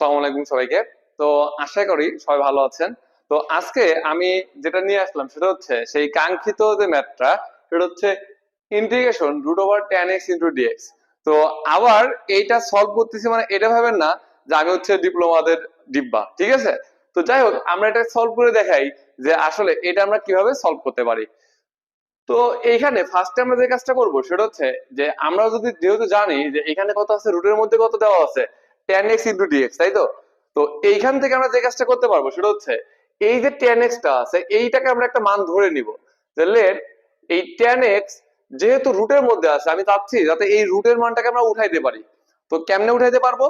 আসসালামু আলাইকুম সবাইকে। তো আশা করি সবাই ভালো আছেন। তো আজকে আমি যেটা নিয়ে আসলাম সেটা হচ্ছে সেই কাঙ্ক্ষিত যে ম্যাথটা, সেটা হচ্ছে integration root over ten x into dx. তো আবার এইটা সলভ করতেছি, মানে এটা ভাবেন না যে আমি হচ্ছে ডিপ্লোমাদের ডিব্বা, ঠিক আছে? তো যাই হোক, আমরা এটা সলভ করে দেখাই যে আসলে এটা আমরা কিভাবে সলভ করতে পারি। তো এইখানে ফার্স্টে আমরা যে কাজটা করব সেটা হচ্ছে যে আমরা যদি যেহেতু জানি যে এখানে কত আছে, রুটের মধ্যে কত দেওয়া আছে, টেন এক্স ইন্টু ডিএক্স, তাই তো? তো এইখান থেকে আমরা যে কাজটা করতে পারবো সেটা হচ্ছে এই যে টেন এক্স টা আছে এইটাকে আমরা একটা মান ধরে নিব, যে লেট এই টেন এক্স যেহেতু রুটের মধ্যে আছে, আমি চাচ্ছি যাতে এই রুটের মানটাকে আমরা উঠাইতে পারি। তো কেমনে উঠাইতে পারবো?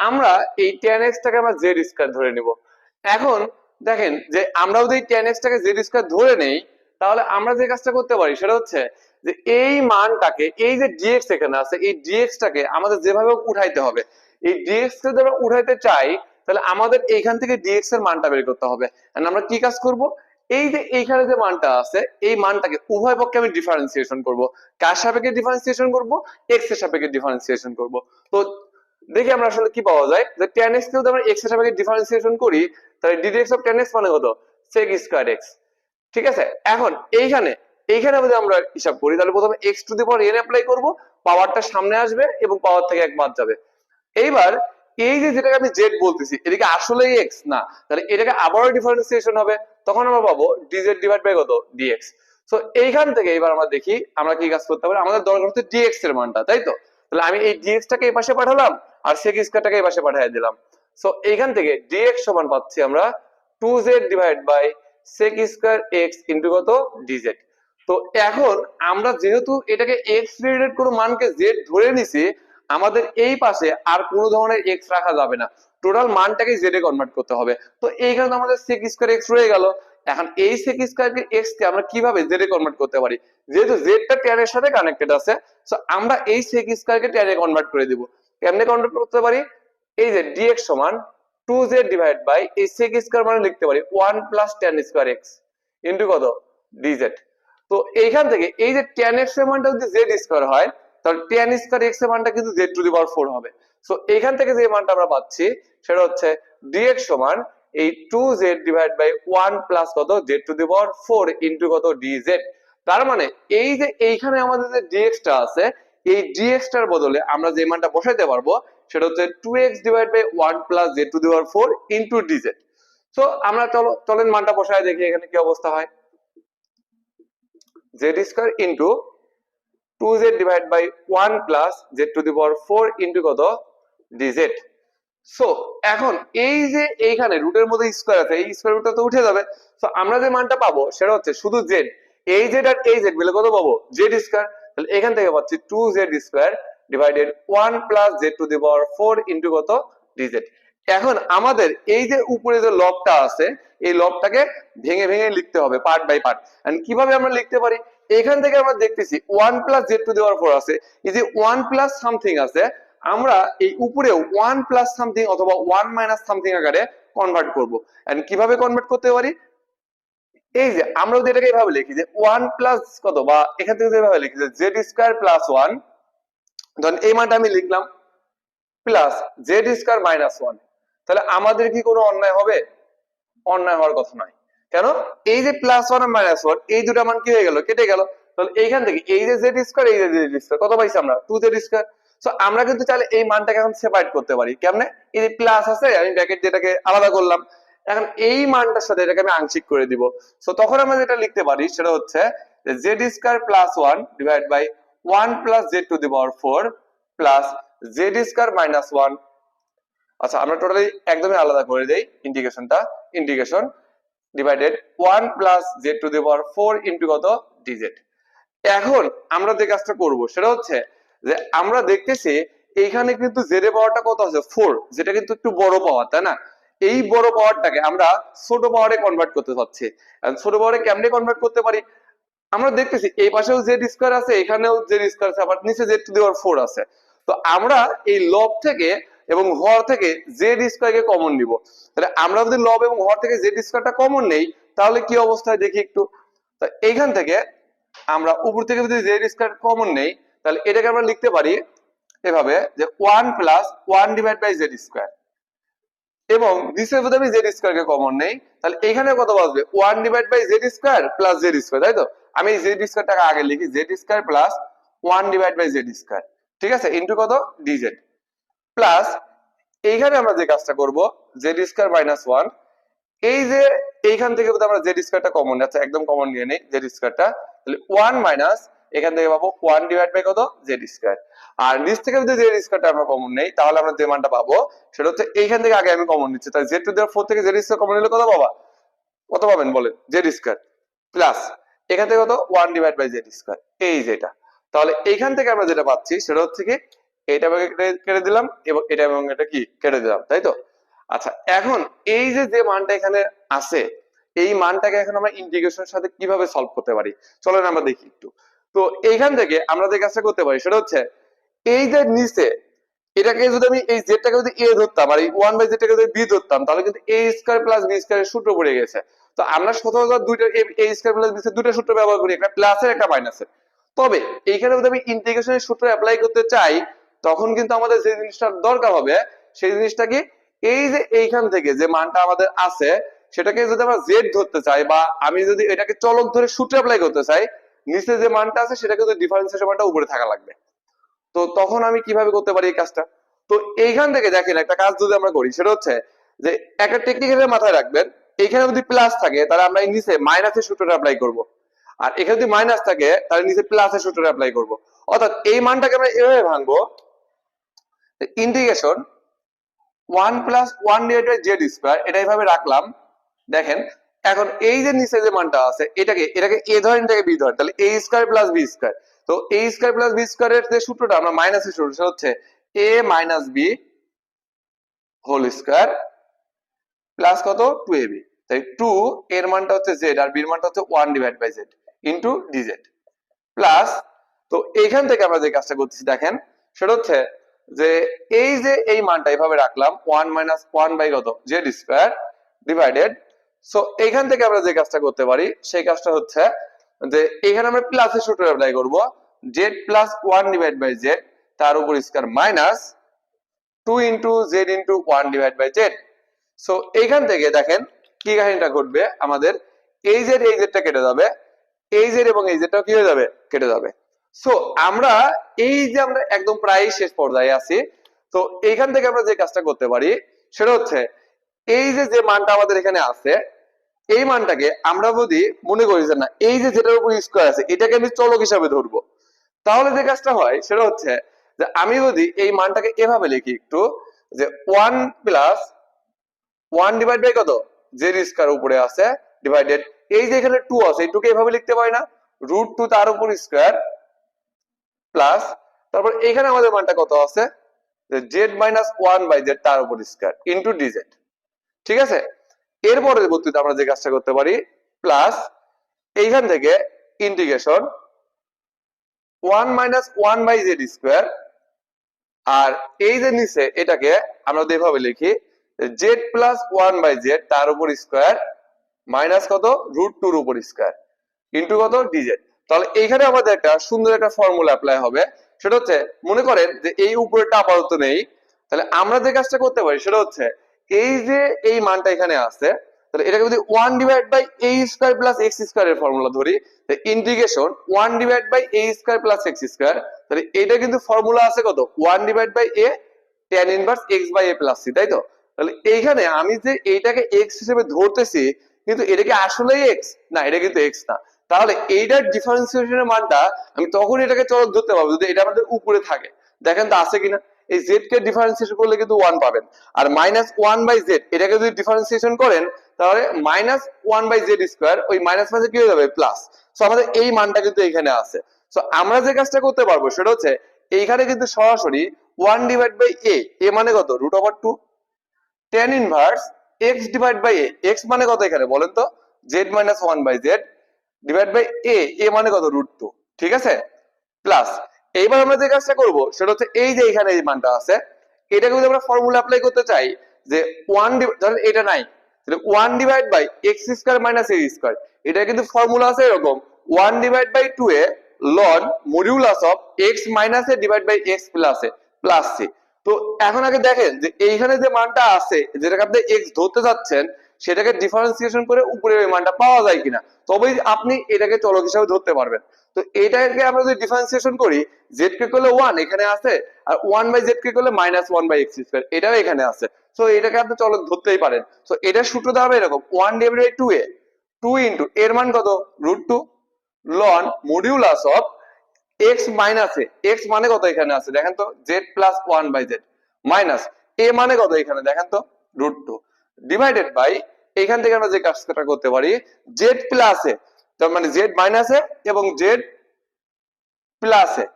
আমরা এই টেন এক্স টাকে আমরা জেড স্কয়ার ধরে নিব। এখন দেখেন যে আমরা যদি টেন এক্স টাকে জেড স্কয়ার ধরে নেই, তাহলে আমরা যে কাজটা করতে পারি সেটা হচ্ছে যে এই মানটাকে, এই যে ডিএক্স এখানে আছে, এই ডিএক্স টাকে আমাদের যেভাবে উঠাইতে হবে। এই ডিএক্স কে যদি উঠাইতে চাই, তাহলে আমাদের এইখান থেকে ডিএক্স এর মানটা বের করতে হবে। আমরা কি কাজ করব? এই যে এইখানে যে মানটা আছে এই মানটাকে উভয় পক্ষে আমি ডিফারেন্সিয়েশন করব। কার সাপেক্ষে ডিফারেন্সিয়েশন করব? এক্স এর সাপেক্ষে ডিফারেন্সিয়েশন করব। তো দেখি আমরা আসলে কি পাওয়া যায়। যে tan x কে যদি আমরা x এর সাপেক্ষে ডিফারেন্সিয়েশন করি, তাহলে ddx অফ tan x মানে কত? sec square x। ঠিক আছে? এখন এইখানে এইখানে যদি আমরা হিসাব করি, তাহলে প্রথমে x two the power n apply করব, পাওয়ারটা সামনে আসবে এবং পাওয়ার থেকে এক বাদ যাবে। এইবার এই যে যেটাকে আমি z বলতেছি, এটাকে আসলেই x না, তাহলে এটাকে আবারও ডিফারেন্সিয়েশন হবে। তখন আমরা পাবো dz ডিভাইড বাই কত? dx। সো এইখান থেকে এবার আমরা দেখি আমরা কি কাজ করতে পারি। আমাদের দরকার হচ্ছে dx এর মানটা, তাই তো? তাহলে আমি এই dx টাকে এই পাশে পাঠালাম আর sec স্কয়ারটাকে এই পাশে পাঠিয়ে দিলাম। সো এইখান থেকে dx সমান পাচ্ছি আমরা 2z divide by sec square x into কত? dz। তো এখন আমরা যেহেতু এটাকে x রিলেটেড কোনো মানকে z ধরে নিছি, আমাদের এই পাশে আর কোনো ধরনের x রাখা যাবে না, টোটাল মানটাকে z এ কনভার্ট করতে হবে। তো এইখানে তো আমাদের sec স্কয়ার x রয়ে গেল। এখন এই sec স্কয়ার x কে আমরা কিভাবে z এ কনভার্ট করতে পারি? যেহেতু z টা tan এর সাথে কানেক্টেড আছে, সো আমরা এই sec স্কয়ার কে tan এ কনভার্ট করে দিব। কেমনে কনভার্ট করতে পারি? এই যে dx সমান 2z ডিভাইড বাই এই sec স্কয়ার মানে লিখতে পারি 1 plus tan square x into কত? dz। তো এইখান থেকে এই যে tan x এর মানটা যদি z স্কয়ার হয়, তাহলে tan স্কয়ার x এর মানটা কিন্তু z টু দি পাওয়ার 4 হবে। সো এইখান থেকে যে মানটা আমরা পাচ্ছি সেটা হচ্ছে dx সমান এই 2z ডিভাইড বাই 1 প্লাস কত? z to the power 4 into কত? dz। তার মানে এই যে এইখানে আমাদের যে dx টা আছে, এই dx টার বদলে আমরা যে মানটা বসাইতে পারবো সেটা হচ্ছে 2x divide by 1 plus z to the power 4 into dz। So আমরা চলেন মানটা বসায় দেখি এখানে কি অবস্থা হয়। z square into 2z divide by 1 plus z to the power 4 into কত? dz। সো এখন এই যে এইখানে রুটের মধ্যে স্কয়ার আছে, এই স্কয়ার রুটটা তো উঠে যাবে। সো আমরা যে মানটা পাবো সেটা হচ্ছে শুধু z, এই z আর এই z মিলে কত পাবো? z square. তাহলে এখান থেকে পাচ্ছি 2z square divided 1 plus z to the power 4 into কত? dz। এখন আমাদের এই যে উপরে যে লবটা আছে, এই লবটাকে ভেঙে ভেঙে লিখতে হবে পার্ট বাই পার্ট। এন্ড কিভাবে আমরা লিখতে পারি? এখান থেকে আমরা দেখতেছি 1 plus z to the power 4 আছে, এই যে 1 প্লাস সামথিং আছে, আমরা এই উপরে 1 প্লাস সামথিং অথবা 1 মাইনাস সামথিং আকারে কনভার্ট করব। এন্ড কিভাবে কনভার্ট করতে পারি? এই যে আমরা যদি এটাকে এইভাবে লিখি যে 1 প্লাস কত, বা এখান থেকে যেভাবে লিখি যে z স্কয়ার প্লাস 1, ধরেন এই মানটা আমি লিখলাম, প্লাস z স্কয়ার মাইনাস 1, তাহলে আমাদের কি কোনো অন্যায় হবে? অন্যায় হওয়ার কথা নয়। কেন? এই যে প্লাস 1 আর মাইনাস 1 এই দুটো মান কি হয়ে গেল? কেটে গেল। তাহলে এইখান থেকে এই যে z স্কয়ার, এই যে z স্কয়ার কত পাইছি আমরা? 2z square. সো আমরা কিন্তু চাইলে এই মানটাকে এখন সেপারেট করতে পারি। কেমনে? এই যে প্লাস আছে, আমি ব্র্যাকেট দিয়ে এটাকে আলাদা করলাম। এখন এই মানটার সাথে এটাকে আমি আংশিক করে দিব। সো তখন আমরা যেটা লিখতে পারি সেটা হচ্ছে z square plus 1 divide by 1 plus z to the power 4 plus z square minus 1। আচ্ছা, আমরা টোটালি একদমই আলাদা করে দেই ইন্টিগ্রেশনটা। Integration divided 1 plus z to the power 4 into কত? dz। এখন আমরা যে কাজটা করব সেটা হচ্ছে যে আমরা দেখতেছি এইখানে কিন্তু z এর পাওয়ারটা কত আছে? 4, যেটা কিন্তু একটু বড় পাওয়ার, তাই না? এই বড় পাওয়ারটাকে আমরা ছোট পাওয়ারে কনভার্ট করতে চাচ্ছি। ছোট পাওয়ারে কেমনে কনভার্ট করতে পারি? আমরা দেখতেছি এই পাশেও z স্কয়ার আছে, এখানেও z স্কয়ার আছে, আবার নিচে z টু দি পাওয়ার 4 আছে। তো আমরা এই লব থেকে এবং হর থেকে z স্কয়ার কে কমন নিব। তাহলে আমরা যদি লব এবং হর থেকে z স্কয়ারটা কমন নেই, তাহলে কি অবস্থায় দেখি একটু। তো এইখান থেকে আমরা উপর থেকে যদি z স্কয়ার কমন নেই, তাহলে এটাকে আমরা লিখতে পারি এভাবে যে 1 plus 1 divide by z square. এবং নিচে যদি আমি জেড স্কোয়ার কে কমন নেই তাহলে এখানে কত বাঁচবে 1/z² প্লাস জেড স্কোয়ার, তাই তো? আমি জেড স্কোয়ারটাকে আগে লিখি, জেড স্কোয়ার প্লাস 1/z², ঠিক আছে, ইন্টু কত ডিজেড, প্লাস এইখানে আমরা যে কাজটা করব জেড স্কোয়ার মাইনাস 1, এই যে এইখান থেকে যদি আমরা জেড স্কোয়ারটা কমন, আচ্ছা একদম কমন নিয়ে নেই জেড স্কোয়ারটা, তাহলে 1 মাইনাস এখান থেকে পাবো 1/, কত জেড স্কোয়ার। আর নিচ থেকে যদি জেড স্কোয়ারটা আমরা কমন নেই তাহলে আমরা যে মানটা পাবো সেটা হচ্ছে এইখান থেকে আগে আমি কমন নিচ্ছি, তাই জেড টু দি পাওয়ার 4 থেকে জেড স্কোয়ার কমন নিলে কত পাবা, কত পাবেন বলেন, জেড স্কোয়ার প্লাস এখান থেকে কত 1/z², এই যেটা। তাহলে এইখান থেকে আমরা যেটা পাচ্ছি সেটা হচ্ছে কি এটা কেটে দিলাম এবং এটা এবং এটা কি কেটে দিলাম, তাই তো? আচ্ছা এখন এই যে যে মানটা এখানে আছে এই মানটাকে এখন আমরা ইন্টিগ্রেশনের সাথে কিভাবে সলভ করতে পারি চলেন আমরা দেখি একটু। তো এইখান থেকে আমরা যে কাজটা করতে পারি সেটা হচ্ছে এই যে নিচে এটাকে যদি আমি এই জেডটাকে যদি এ ধরতাম আর এই 1/z টাকে যদি বি ধরতাম তাহলে কিন্তু a স্কয়ার প্লাস বি স্কয়ারের সূত্র পড়ে গেছে। তো আমরা সচরাচর দুইটা a স্কয়ার প্লাস বি দুইটা সূত্র ব্যবহার করি, একটা প্লাসের একটা মাইনাসের। তবে এইখানে যদি আমি ইন্টিগ্রেশনের সূত্র অ্যাপ্লাই করতে চাই তখন কিন্তু আমাদের যে জিনিসটা দরকার হবে সেই জিনিসটা কি, এই যে এইখান থেকে যে মানটা আমাদের আছে সেটাকে যদি আমরা জেড ধরতে চাই বা আমি যদি এটাকে চলক ধরে সূত্র অ্যাপ্লাই করতে চাই, নিচে যে মানটা আছে সেটাকে যদি ডিফারেন্সিয়েশন মানটা উপরে থাকা লাগবে। তো তখন আমি কিভাবে করতে পারি এই কাজটা? তো এইখান থেকে দেখেন একটা কাজ যদি আমরা করি সেটা হচ্ছে যে একটা টেকনিক্যাল মাথায় রাখবেন, এখানে যদি প্লাস থাকে তাহলে আমরা এই নিচে মাইনাসের সূত্রটা অ্যাপ্লাই করব, আর এখানে যদি মাইনাস থাকে তাহলে নিচে প্লাসের সূত্রটা অ্যাপ্লাই করব। অর্থাৎ এই মানটাকে আমরা এভাবে ভাঙবো, ইন্টিগ্রেশন 1 প্লাস 1/z², এটা এইভাবে রাখলাম। দেখেন এখন এই যে নিচে যে মানটা আছে এটাকে a ধরেন এটাকে b ধরেন, তাহলে a² প্লাস b²। তো a² প্লাস b² এর যে সূত্রটা আমরা মাইনাসের সূত্র সেটা হচ্ছে a minus b whole square plus কত 2ab। তাই 2 এর মানটা হচ্ছে z আর b এর মানটা হচ্ছে 1/z ইনটু dz প্লাস, তো এইখান থেকে আমরা যে কাজটা করতেছি দেখেন সেটা হচ্ছে যে এই যে এই মানটা এইভাবে রাখলাম 1 মাইনাস 1 বাই কত z² ডিভাইডেড। সো এইখান থেকে আমরা যে কাজটা করতে পারি সেই কাজটা হচ্ছে যে এখানে আমরা প্লাসের সূত্র অ্যাপ্লাই করব, z প্লাস 1/z তার উপর square minus 2 into z into 1/z। So এইখান থেকে দেখেন কি কাহিনীটা ঘটবে, আমাদের এই জেডটা কেটে যাবে, এই জেড এবং এই জেডটাও কি হয়ে যাবে কেটে যাবে। সো আমরা এই যে আমরা একদম প্রায় শেষ পর্যায়ে আছি, তো এইখান থেকে আমরা যে কাজটা করতে পারি সেটা হচ্ছে এই যে যে মানটা আমাদের এখানে আছে এই মানটাকে আমরা যদি মনে করি যে না এই যে যেটার উপর স্কয়ার আছে এটাকে আমি চলক হিসাবে ধরবো, তাহলে যে কাজটা হয় সেটা হচ্ছে যে আমি যদি এই মানটাকে এভাবে লিখি একটু, যে 1 প্লাস 1 ডিভাইড বাই কত z² উপরে আছে ডিভাইডেড, এই যে এখানে 2 আছে এই 2 কে এভাবে লিখতে পারি না, √2 তার উপর স্কয়ার প্লাস তারপর এখানে আমাদের মানটা কত আছে যে z মাইনাস 1/z তার উপর স্কয়ার ইনটু dz, ঠিক আছে? এর পরবর্তীতে আমরা যে কাজটা করতে পারি প্লাস এইখান থেকে ইন্টিগ্রেশন 1 মাইনাস 1/z², আর এই যে নিচে এটাকে আমরা এভাবে লিখি z প্লাস 1/z তার উপর স্কয়ার মাইনাস কত √2 এর উপর স্কয়ার ইনটু কত dz। তাহলে এইখানে আমাদের একটা সুন্দর একটা ফর্মুলা অ্যাপ্লাই হবে, সেটা হচ্ছে মনে করেন যে এই উপরেটা আপাতত নেই, তাহলে আমরা যে কাজটা করতে পারি সেটা হচ্ছে এই যে এই মানটা এখানে আছে তাহলে এটাকে যদি 1/a² প্লাস x² এর ফর্মুলা ধরি, ইন্টিগ্রেশন 1/a² প্লাস x², তাহলে এটা কিন্তু ফর্মুলা আছে কত 1/a tan inverse x/a plus c, তাই তো? তাহলে এইখানে আমি যে এইটাকে x হিসেবে ধরতেছি কিন্তু এটা কি আসলেই x না, এটা কিন্তু x না। তাহলে এইটার ডিফারেন্সিয়েশনের মানটা আমি তখন এটাকে চলক ধরতে পারবো যদি এটা আমাদের উপরে থাকে। দেখেন তো আছে কিনা, এই z কে ডিফারেন্সিয়েশন করলে কিন্তু 1 পাবেন, আর মাইনাস 1/z এটাকে যদি ডিফারেন্সিয়েশন করেন তাহলে মাইনাস 1/z², ওই মাইনাস মাঝে কি হয়ে যাবে প্লাস। সো আমাদের এই মানটা কিন্তু এখানে আছে। সো আমরা যে কাজটা করতে পারবো সেটা হচ্ছে এইখানে কিন্তু সরাসরি 1/a, a মানে কত √2 tan inverse x divide by a, x মানে কত এখানে বলেন তো z minus 1/z divide by a মানে কত √2, ঠিক আছে? প্লাস এইবার আমরা যে কাজটা করব সেটা হচ্ছে এই যে এখানে এই মানটা আছে এটাকে যদি আমরা ফর্মুলা অ্যাপ্লাই করতে চাই যে 1 ধরেন এটা নাই, তাহলে 1 divide by x² minus a², এটা কিন্তু ফর্মুলা আছে এরকম 1 divide by 2a ln modulus of x minus a divide by x plus a plus c। তো এখন আগে দেখেন যে এইখানে যে মানটা আছে, যেটাকে আপনি এক্স ধরতে যাচ্ছেন, সেটাকে ডিফারেন্সিয়েশন করে উপরে ওই মানটা পাওয়া যায় কিনা, তবেই আপনি এটাকে চলক হিসাবে ধরতে পারবেন। তো এটাকে আমরা যদি ডিফারেন্সিয়েশন করি, জেড কে করলে 1 এখানে আছে, আর 1 বাই জেড কে করলে -1/x², এটাও এখানে আছে। সো এটাকে আপনি চলক ধরতেই পারেন। সো এটার সূত্রটা হবে এরকম, 1/2a, 2 ইনটু এর মান কত, √2 ln modulus of x minus a, x মানে কত এখানে আছে দেখেন তো, জেড প্লাস 1/z, মাইনাস এ মানে কত এখানে দেখেন তো, √2, ডিভাইডেড বাই, এখান থেকে আমরা যে কাজটা করতে পারি, জেড প্লাস এ, তার মানে জেড মাইনাস এ এবং জেড প্লাস এ,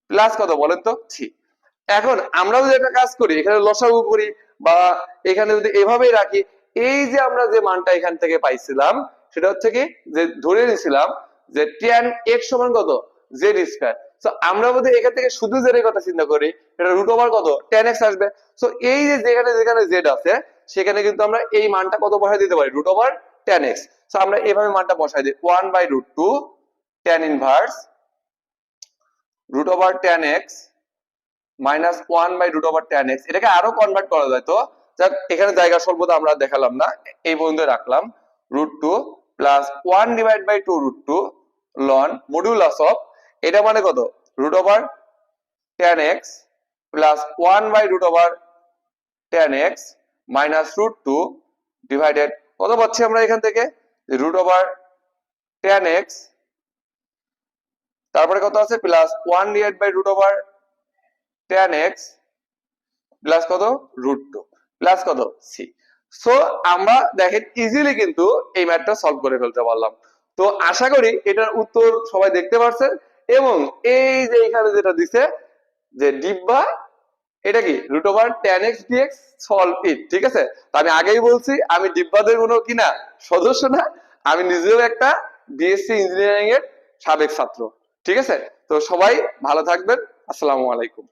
প্লাস কত বলেন তো, 3। এখন আমরা যদি একটা কাজ করি, এখানে লসাগু করি বা এখানে যদি এভাবেই রাখি, এই যে আমরা যে মানটা এখান থেকে পাইছিলাম, সেটা হচ্ছে কি, যে ধরে নিয়েছিলাম যে tan x সমান কত, z²। তো আমরা যদি এখান থেকে শুধু z এর কথা চিন্তা করি, এটা √ওভার কত, tan x আসবে। তো এই যে যেখানে যেখানে z আছে, সেখানে কিন্তু আমরা এই মানটা কত বসাই দিতে পারি, √ওভার tan x। তো আমরা এভাবে মানটা বসাই দিই, 1/√2 tan inverse √over tan x -1/√ওভার tan x। এটাকে আরো কনভার্ট করা যায়, তো যাক এখানে জায়গা স্বল্পতা আমরা দেখালাম না, এই পর্যন্ত রাখলাম, √2 প্লাস 1/2 লন মডুলাস অফ, এটা মানে কত, √ওভার tan x প্লাস 1/√ওভার tan x মাইনাস √2 ডিভাইডেড, কত পাচ্ছি আমরা এখান থেকে, √ওভার tan x, তারপরে কত আছে, প্লাস 1/√ওভার tan x প্লাস কত, √2 প্লাস কত, সি। সো আমরা দেখেন ইজিলি কিন্তু এই ম্যাথটা সলভ করে ফেলতে পারলাম। তো আশা করি এটার উত্তর সবাই দেখতে পারছেন, এবং এই যে এখানে যেটা দিছে যে ডিব্বা, এটা কি √over tan x dx, solve it, ঠিক আছে। তো আমি আগেই বলছি আমি ডিব্বাদের কোনো কিনা সদস্য না, আমি নিজেও একটা বিএসসি ইঞ্জিনিয়ারিং এর সাবেক ছাত্র, ঠিক আছে। তো সবাই ভালো থাকবেন, আসসালামু আলাইকুম।